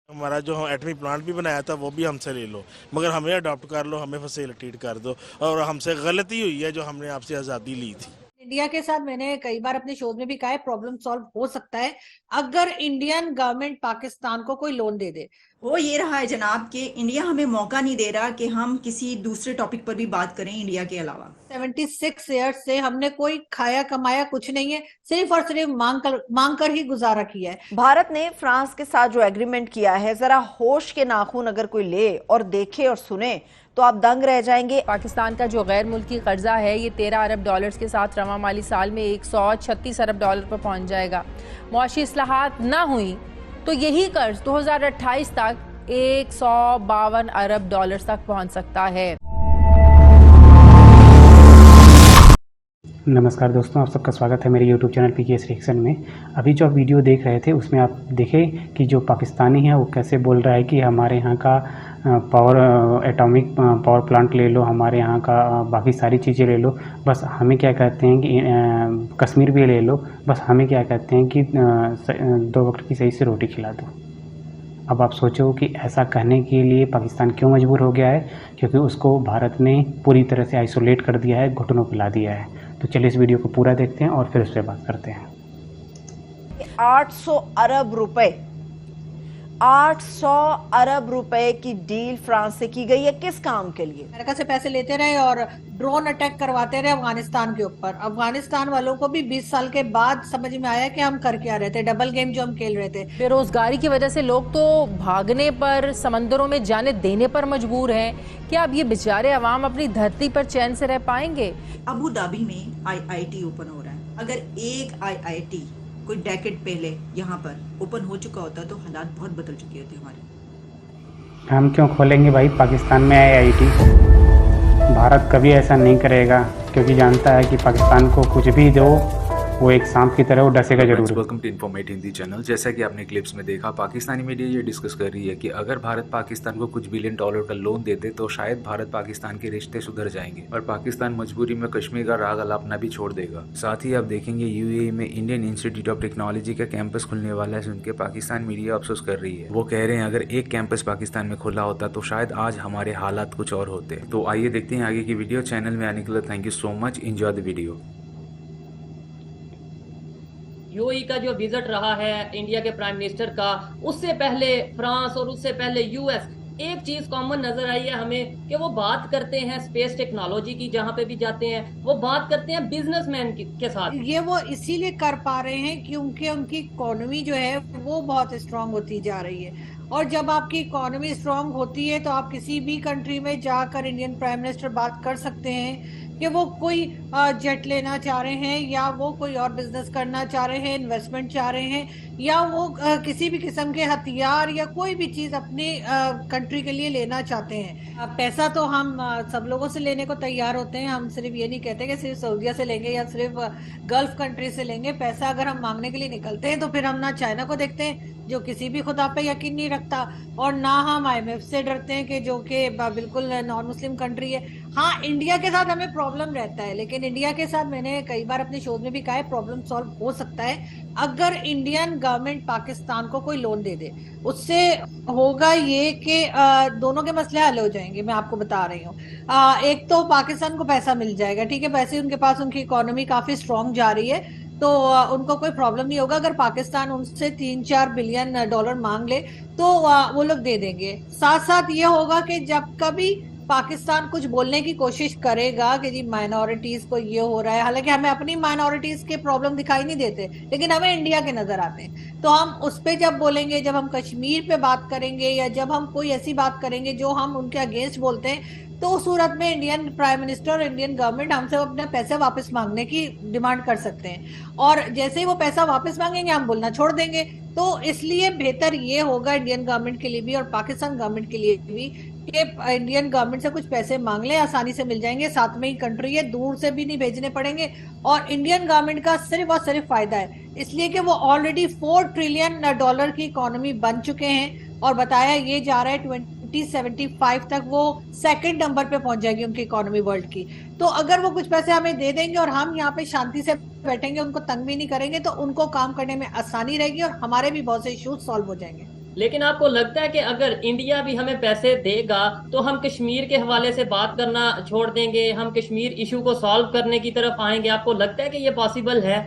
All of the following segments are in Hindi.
हमारा जो हम एटमी प्लांट भी बनाया था वो भी हमसे ले लो, मगर हमें अडॉप्ट कर लो, हमें फैसिलिटेट कर दो। और हमसे गलती हुई है जो हमने आपसे आज़ादी ली थी। इंडिया के साथ मैंने कई बार अपने शोध में भी कहा है, प्रॉब्लम सॉल्व हो सकता है अगर इंडियन गवर्नमेंट पाकिस्तान को कोई लोन दे दे। वो ये रहा है जनाब कि इंडिया हमें मौका नहीं दे रहा कि हम किसी दूसरे टॉपिक पर भी बात करें इंडिया के अलावा। 76 ईयर्स से हमने कोई खाया कमाया कुछ नहीं है, सिर्फ और सिर्फ मांग कर ही गुजारा किया है। भारत ने फ्रांस के साथ जो एग्रीमेंट किया है, जरा होश के नाखून अगर कोई ले और देखे और सुने तो आप दंग रह जाएंगे। पाकिस्तान का जो गैर मुल्की कर्जा है ये 13 अरब डॉलर्स के साथ रवा माली साल में 136 अरब डॉलर पर पहुंच जाएगा। मुआशी इस्लाहात ना हुई तो यही कर्ज 2028 तक 152 अरब डॉलर तक पहुंच सकता है। नमस्कार दोस्तों, आप सबका स्वागत है मेरे YouTube चैनल PKS रिएक्शन में। अभी जो आप वीडियो देख रहे थे उसमें आप देखें कि जो पाकिस्तानी है वो कैसे बोल रहा है कि हमारे यहाँ का एटॉमिक पावर प्लांट ले लो, हमारे यहाँ का बाकी सारी चीज़ें ले लो, बस हमें क्या कहते हैं कि कश्मीर भी ले लो, बस हमें क्या कहते हैं कि 2 वक्त की सही से रोटी खिला दो। अब आप सोचो कि ऐसा कहने के लिए पाकिस्तान क्यों मजबूर हो गया है, क्योंकि उसको भारत ने पूरी तरह से आइसोलेट कर दिया है, घुटनों पे ला दिया है। तो चलिए इस वीडियो को पूरा देखते हैं और फिर उस पर बात करते हैं। 800 अरब रुपए 800 अरब रुपए की डील फ्रांस से की गई है। किस काम के लिए? अमेरिका से पैसे लेते रहे और ड्रोन अटैक करवाते रहे अफगानिस्तान के ऊपर। अफगानिस्तान वालों को भी 20 साल के बाद समझ में आया कि हम कर क्या रहे थे, डबल गेम जो हम खेल रहे थे। बेरोजगारी की वजह से लोग तो भागने पर, समंदरों में जाने देने पर मजबूर हैं। क्या अब ये बेचारे अवाम अपनी धरती पर चैन से रह पाएंगे? अबू धाबी में IIT ओपन हो रहा है। अगर एक IIT कोई डेकेड पहले यहाँ पर ओपन हो चुका होता तो हालात बहुत बदल चुके होते हमारे। हम क्यों खोलेंगे भाई पाकिस्तान में IIT? भारत कभी ऐसा नहीं करेगा, क्योंकि जानता है कि पाकिस्तान को कुछ भी दो वो एक सांप की तरह वो डसेगा जरूर। Welcome to informate Hindi channel. जैसा कि आपने क्लिप्स में देखा, पाकिस्तानी मीडिया ये डिस्कस कर रही है कि अगर भारत पाकिस्तान को कुछ बिलियन डॉलर का लोन दे दे तो शायद भारत पाकिस्तान के रिश्ते सुधर जाएंगे और पाकिस्तान मजबूरी में कश्मीर का राग अलापना भी छोड़ देगा। साथ ही आप देखेंगे UAE में इंडियन इंस्टीट्यूट ऑफ टेक्नोलॉजी का कैंपस खुलने वाला है, सुन के पाकिस्तान मीडिया अफसोस कर रही है। वो कह रहे हैं अगर एक कैंपस पाकिस्तान में खुला होता तो शायद आज हमारे हालात कुछ और होते। तो आइए देखते हैं आगे की वीडियो। चैनल में आने के लिए thank you so much. Enjoy the video. UAE का जो विजिट रहा है इंडिया के प्राइम मिनिस्टर का, उससे पहले फ्रांस और उससे पहले US, एक चीज कॉमन नजर आई है हमें कि वो बात करते हैं स्पेस टेक्नोलॉजी की। जहां पे भी जाते हैं वो बात करते हैं बिजनेसमैन के साथ। ये वो इसीलिए कर पा रहे हैं क्योंकि उनकी इकोनॉमी जो है वो बहुत स्ट्रांग होती जा रही है। और जब आपकी इकोनॉमी स्ट्रांग होती है तो आप किसी भी कंट्री में जाकर इंडियन प्राइम मिनिस्टर बात कर सकते हैं कि वो कोई जेट लेना चाह रहे हैं या वो कोई और बिजनेस करना चाह रहे हैं, इन्वेस्टमेंट चाह रहे हैं, या वो किसी भी किस्म के हथियार या कोई भी चीज अपनी कंट्री के लिए लेना चाहते हैं। पैसा तो हम सब लोगों से लेने को तैयार होते हैं। हम सिर्फ ये नहीं कहते कि सिर्फ सऊदीया से लेंगे या सिर्फ गल्फ कंट्री से लेंगे। पैसा अगर हम मांगने के लिए निकलते हैं तो फिर हम ना चाइना को देखते हैं जो किसी भी खुदा पे यकीन नहीं रखता, और ना हम IMF से डरते हैं कि जो कि बिल्कुल नॉन मुस्लिम कंट्री है। हाँ, इंडिया के साथ हमें प्रॉब्लम रहता है, लेकिन इंडिया के साथ मैंने कई बार अपने शोध में भी कहा है, प्रॉब्लम सॉल्व हो सकता है अगर इंडियन गवर्नमेंट पाकिस्तान को कोई लोन दे दे। उससे होगा ये कि दोनों के मसले हल हो जाएंगे। मैं आपको बता रही हूँ, एक तो पाकिस्तान को पैसा मिल जाएगा, ठीक है, पैसे उनके पास, उनकी इकोनॉमी काफी स्ट्रांग जा रही है, तो उनको कोई प्रॉब्लम नहीं होगा। अगर पाकिस्तान उनसे 3-4 बिलियन डॉलर मांग ले तो वो लोग दे देंगे। साथ साथ ये होगा कि जब कभी पाकिस्तान कुछ बोलने की कोशिश करेगा कि जी माइनॉरिटीज को ये हो रहा है, हालांकि हमें अपनी माइनॉरिटीज के प्रॉब्लम दिखाई नहीं देते लेकिन हमें इंडिया के नजर आते हैं, तो हम उस पे जब बोलेंगे, जब हम कश्मीर पे बात करेंगे या जब हम कोई ऐसी बात करेंगे जो हम उनके अगेंस्ट बोलते हैं, तो उस सूरत में इंडियन प्राइम मिनिस्टर और इंडियन गवर्नमेंट हमसे अपने पैसे वापस मांगने की डिमांड कर सकते हैं। और जैसे ही वो पैसा वापस मांगेंगे हम बोलना छोड़ देंगे। तो इसलिए बेहतर ये होगा इंडियन गवर्नमेंट के लिए भी और पाकिस्तान गवर्नमेंट के लिए भी कि इंडियन गवर्नमेंट से कुछ पैसे मांग ले, आसानी से मिल जाएंगे, साथ में ही कंट्री है, दूर से भी नहीं भेजने पड़ेंगे। और इंडियन गवर्नमेंट का सिर्फ और सिर्फ फायदा है, इसलिए कि वो ऑलरेडी 4 ट्रिलियन डॉलर की इकोनॉमी बन चुके हैं और बताया ये जा रहा है 2075 तक वो सेकंड नंबर पे पहुंच जाएगी उनकी इकोनॉमी वर्ल्ड की। तो अगर वो कुछ पैसे हमें दे देंगे और हम यहाँ पे शांति से बैठेंगे, उनको तंग भी नहीं करेंगे, तो उनको काम करने में आसानी रहेगी और हमारे भी बहुत से इश्यूज सॉल्व हो जाएंगे। लेकिन आपको लगता है कि अगर इंडिया भी हमें पैसे देगा तो हम कश्मीर के हवाले से बात करना छोड़ देंगे, हम कश्मीर इशू को सॉल्व करने की तरफ आएंगे? आपको लगता है कि ये पॉसिबल है?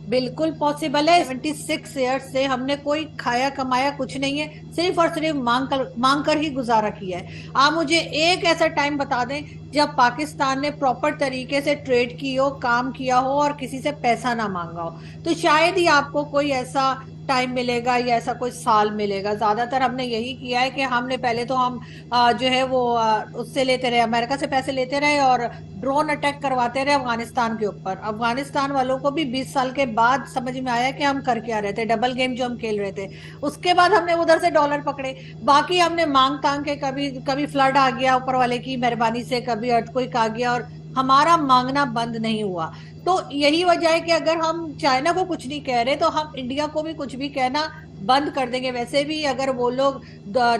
बिल्कुल पॉसिबल है। 76 ईयर्स से हमने कोई खाया कमाया कुछ नहीं है, सिर्फ और सिर्फ मांग कर ही गुजारा किया है। आप मुझे एक ऐसा टाइम बता दें जब पाकिस्तान ने प्रॉपर तरीके से ट्रेड की हो, काम किया हो और किसी से पैसा ना मांगा हो, तो शायद ही आपको कोई ऐसा टाइम मिलेगा या ऐसा कोई साल मिलेगा। ज्यादातर हमने यही किया है कि हमने पहले तो हम जो है वो उससे लेते रहे, अमेरिका से पैसे लेते रहे और ड्रोन अटैक करवाते रहे अफगानिस्तान के ऊपर। अफगानिस्तान वालों को भी 20 साल के बाद समझ में आया कि हम कर क्या रहे थे, डबल गेम जो हम खेल रहे थे। उसके बाद हमने उधर से डॉलर पकड़े, बाकी हमने मांग तांग के, कभी फ्लड आ गया ऊपर वाले की मेहरबानी से, कभी अर्थक्वेक आ गया और हमारा मांगना बंद नहीं हुआ। तो यही वजह है कि अगर हम चाइना को कुछ नहीं कह रहे तो हम इंडिया को भी कुछ भी कहना बंद कर देंगे। वैसे भी अगर वो लोग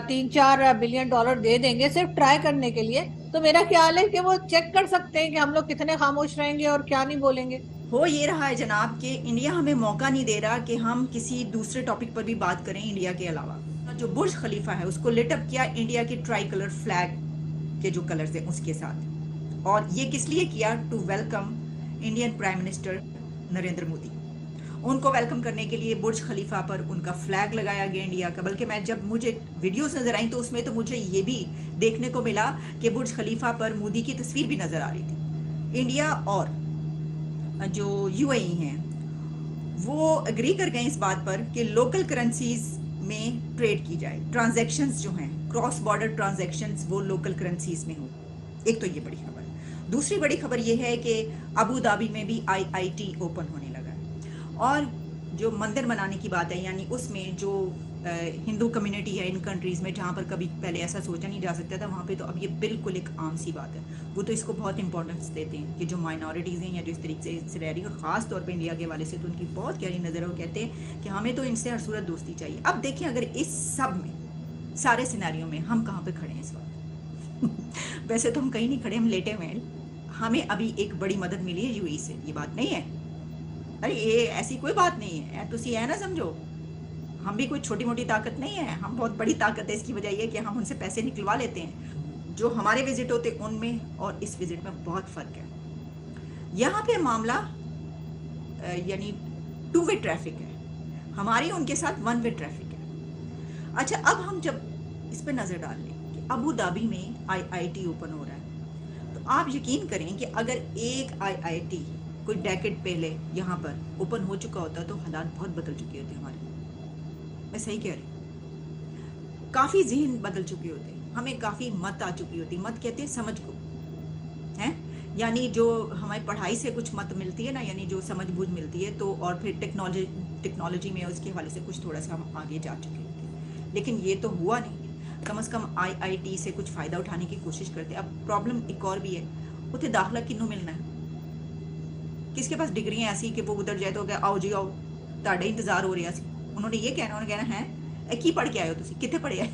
3-4 बिलियन डॉलर दे देंगे सिर्फ ट्राई करने के लिए, तो मेरा ख्याल है कि वो चेक कर सकते हैं कि हम लोग कितने खामोश रहेंगे और क्या नहीं बोलेंगे। हो ये रहा है जनाब कि इंडिया हमें मौका नहीं दे रहा कि हम किसी दूसरे टॉपिक पर भी बात करें इंडिया के अलावा। जो बुर्ज खलीफा है उसको लिटअप किया इंडिया के ट्राई कलर फ्लैग के जो कलर्स हैं उसके साथ, और ये किस लिए किया? To welcome Indian prime minister Narendra Modi. उनको वेलकम करने के लिए बुर्ज खलीफा पर उनका फ्लैग लगाया गया इंडिया का। बल्कि मैं जब मुझे वीडियोस नजर आई तो उसमें तो मुझे ये भी देखने को मिला कि बुर्ज खलीफा पर मोदी की तस्वीर भी नजर आ रही थी। इंडिया और जो यूएई हैं वो एग्री कर गए इस बात पर कि लोकल करेंसीज में ट्रेड की जाए, ट्रांजैक्शंस जो हैं क्रॉस बॉर्डर ट्रांजैक्शंस वो लोकल करेंसीज में हो। एक तो ये बड़ी खबर। दूसरी बड़ी खबर ये है कि अबू धाबी में भी आईआईटी ओपन होने लगा है। और जो मंदिर बनाने की बात है, यानी उसमें जो हिंदू कम्युनिटी है इन कंट्रीज में जहाँ पर कभी पहले ऐसा सोचा नहीं जा सकता था, वहाँ पे तो अब ये बिल्कुल एक आम सी बात है। वो तो इसको बहुत इंपॉर्टेंस देते हैं कि जो माइनॉरिटीज़ हैं या जो इस तरीके से रह रही है, और ख़ास तौर पे इंडिया के वाले से तो उनकी बहुत गहरी नज़र है। वो कहते हैं कि हमें तो इनसे हर सूरत दोस्ती चाहिए। अब देखिए अगर इस सब में सारे सिनेरियो में हम कहाँ पर खड़े हैं इस वक्त वैसे तो हम कहीं नहीं खड़े, हम लेटे हुए हैं। हमें अभी एक बड़ी मदद मिली है यूएई से, ये बात नहीं है। अरे ये ऐसी कोई बात नहीं है, तुसी है ना समझो, हम भी कोई छोटी मोटी ताकत नहीं है, हम बहुत बड़ी ताकत है। इसकी वजह ये है कि हम उनसे पैसे निकलवा लेते हैं। जो हमारे विजिट होते उनमें और इस विजिट में बहुत फ़र्क है। यहाँ पे मामला यानी 2 वे ट्रैफिक है, हमारी उनके साथ 1 वे ट्रैफिक है। अच्छा, अब हम जब इस पर नज़र डाल लें कि अबू धाबी में आईआईटी ओपन हो रहा है, तो आप यकीन करें कि अगर एक आईआईटी कोई डेकेड पहले यहाँ पर ओपन हो चुका होता तो हालात बहुत बदल चुके होते हमारे। मैं सही कह रही, काफ़ी ज़हन बदल चुके होते, हमें काफ़ी मत आ चुकी होती। मत कहते हैं समझ को, हैं यानी जो हमारी पढ़ाई से कुछ मत मिलती है ना, यानी जो समझ बूझ मिलती है, तो और फिर टेक्नोलॉजी में उसके हवाले से कुछ थोड़ा सा हम आगे जा चुके होते। लेकिन ये तो हुआ नहीं। कम से कम आईआईटी से कुछ फ़ायदा उठाने की कोशिश करते। अब प्रॉब्लम एक और भी है, उसे दाखला किन्नू मिलना है? किसके पास डिग्रियाँ ऐसी कि वो उधर जाए तो क्या आओ जी आओ ताड़े इंतजार हो रहा सी। उन्होंने ये कहना, उन्होंने कहना है की पढ़ के आए हो तुसी, कितने पढ़े है,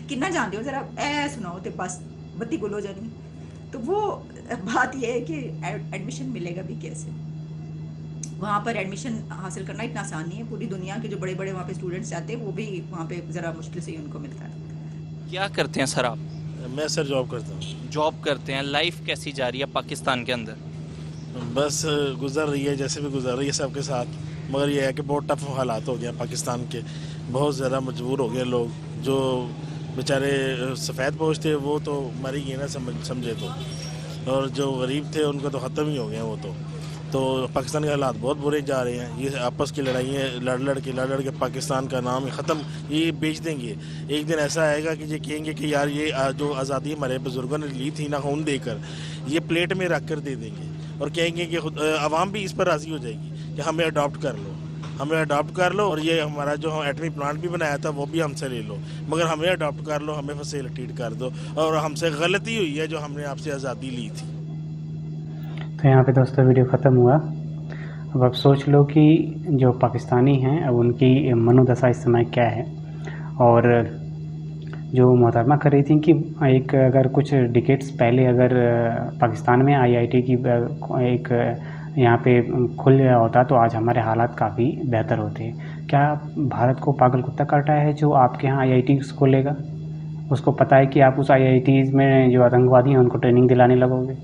कितना जानते हो, जरा ऐ सुनाओ तो बस बत्ती गुल हो जानी। तो वो बात ये है कि एडमिशन मिलेगा भी कैसे? वहाँ पर एडमिशन हासिल करना इतना आसान नहीं है। पूरी दुनिया के जो बड़े बड़े वहाँ पे स्टूडेंट्स जाते हैं वो भी वहाँ पे ज़रा मुश्किल से ही उनको मिलता है। क्या करते हैं सर आप? मैं सर जॉब करता हूँ। जॉब करते हैं। लाइफ कैसी जा रही है पाकिस्तान के अंदर? बस गुजर रही है, जैसे भी गुजर रही है सबके साथ, मगर ये है कि बहुत टफ हालात हो गए पाकिस्तान के। बहुत ज़्यादा मजबूर हो गए लोग। जो बेचारे सफ़ेद पोश थे वो तो मर ही गए ना समझे तो, और जो गरीब थे उनका तो ख़त्म ही हो गए वो तो पाकिस्तान के हालात बहुत बुरे जा रहे हैं। ये आपस की लड़ाइयाँ लड़ लड़ के पाकिस्तान का नाम ख़त्म, ये बेच देंगे। एक दिन ऐसा आएगा कि ये कहेंगे कि यार ये जो आज़ादी हमारे बुजुर्गों ने ली थी ना खून देकर, ये प्लेट में रख कर दे देंगे और कहेंगे कि आवाम भी इस पर राज़ी हो जाएगी कि हमें अडॉप्ट कर लो और ये हमारा जो एटमी प्लांट भी बनाया था वो भी हमसे ले लो, मगर हमें अडॉप्ट कर लो, हमें फैसिलिटेट कर दो, और हमसे गलती हुई है जो हमने आपसे आज़ादी ली थी। तो यहाँ पे दोस्तों वीडियो ख़त्म हुआ। अब आप सोच लो कि जो पाकिस्तानी हैं अब उनकी मनोदशा इस समय क्या है। और जो मोहतरमा कर रही थी कि एक अगर कुछ डिकेट्स पहले अगर पाकिस्तान में आईआईटी की एक यहाँ पे खुल गया होता तो आज हमारे हालात काफ़ी बेहतर होते। क्या भारत को पागल कुत्ता काटा है जो आपके यहाँ IITs खोलेगा? उसको पता है कि आप उस IITs में जो आतंकवादी हैं उनको ट्रेनिंग दिलाने लगोगे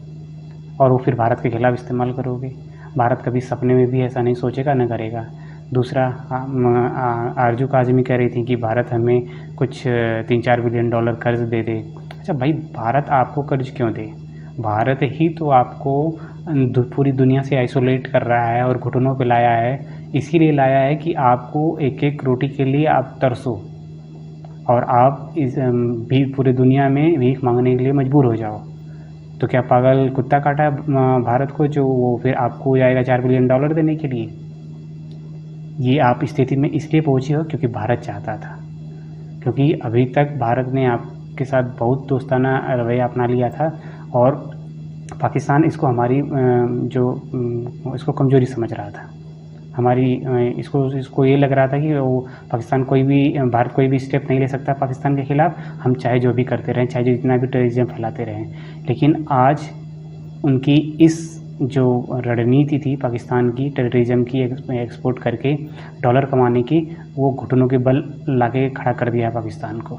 और वो फिर भारत के खिलाफ इस्तेमाल करोगे। भारत कभी सपने में भी ऐसा नहीं सोचेगा, न करेगा। दूसरा, आरजू काज़मी कह रही थी कि भारत हमें कुछ 3-4 बिलियन डॉलर कर्ज दे दे। अच्छा भाई, भारत आपको कर्ज क्यों दे? भारत ही तो आपको पूरी दुनिया से आइसोलेट कर रहा है और घुटनों पे लाया है। इसीलिए लाया है कि आपको एक एक रोटी के लिए आप तरसो और आप इस भी पूरी दुनिया में भीख मांगने के लिए मजबूर हो जाओ। तो क्या पागल कुत्ता काटा भारत को जो वो फिर आपको जाएगा 4 बिलियन डॉलर देने के लिए? ये आप स्थिति में इसलिए पहुँचे हो क्योंकि भारत चाहता था, क्योंकि अभी तक भारत ने आपके साथ बहुत दोस्ताना रवैया अपना लिया था और पाकिस्तान इसको हमारी इसको कमज़ोरी समझ रहा था। हमारी इसको ये लग रहा था कि वो भारत कोई भी स्टेप नहीं ले सकता पाकिस्तान के ख़िलाफ़, हम चाहे जो भी करते रहें, चाहे जो जितना भी टेररिज्म फैलाते रहें। लेकिन आज उनकी इस जो रणनीति थी पाकिस्तान की टेररिज्म की एक्सपोर्ट करके डॉलर कमाने की, वो घुटनों के बल लाके खड़ा कर दिया है पाकिस्तान को।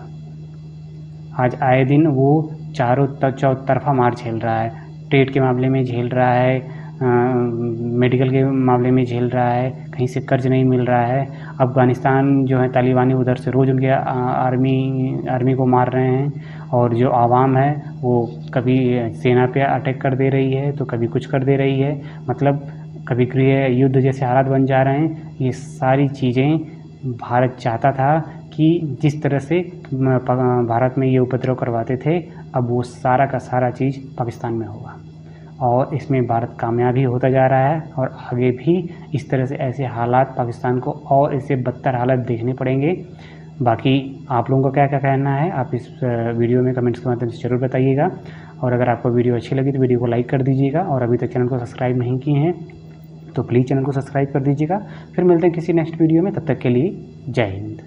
आज आए दिन वो चारों तरफा मार झेल रहा है। ट्रेड के मामले में झेल रहा है, मेडिकल के मामले में झेल रहा है, कहीं से कर्ज नहीं मिल रहा है। अफ़गानिस्तान जो है तालिबानी उधर से रोज़ उनके आर्मी को मार रहे हैं और जो आवाम है वो कभी सेना पे अटैक कर दे रही है तो कभी कुछ कर दे रही है। मतलब कभी गृह युद्ध जैसे हालात बन जा रहे हैं। ये सारी चीज़ें भारत चाहता था कि जिस तरह से भारत में ये उपद्रव करवाते थे, अब वो सारा का सारा चीज़ पाकिस्तान में होगा और इसमें भारत कामयाब ही होता जा रहा है और आगे भी इस तरह से ऐसे हालात पाकिस्तान को और इससे बदतर हालात देखने पड़ेंगे। बाकी आप लोगों का क्या क्या कहना है आप इस वीडियो में कमेंट्स के माध्यम से ज़रूर बताइएगा। और अगर आपको वीडियो अच्छी लगी तो वीडियो को लाइक कर दीजिएगा और अभी तक चैनल को सब्सक्राइब नहीं किए हैं तो प्लीज़ चैनल को सब्सक्राइब कर दीजिएगा। फिर मिलते हैं किसी नेक्स्ट वीडियो में, तब तक के लिए जय हिंद।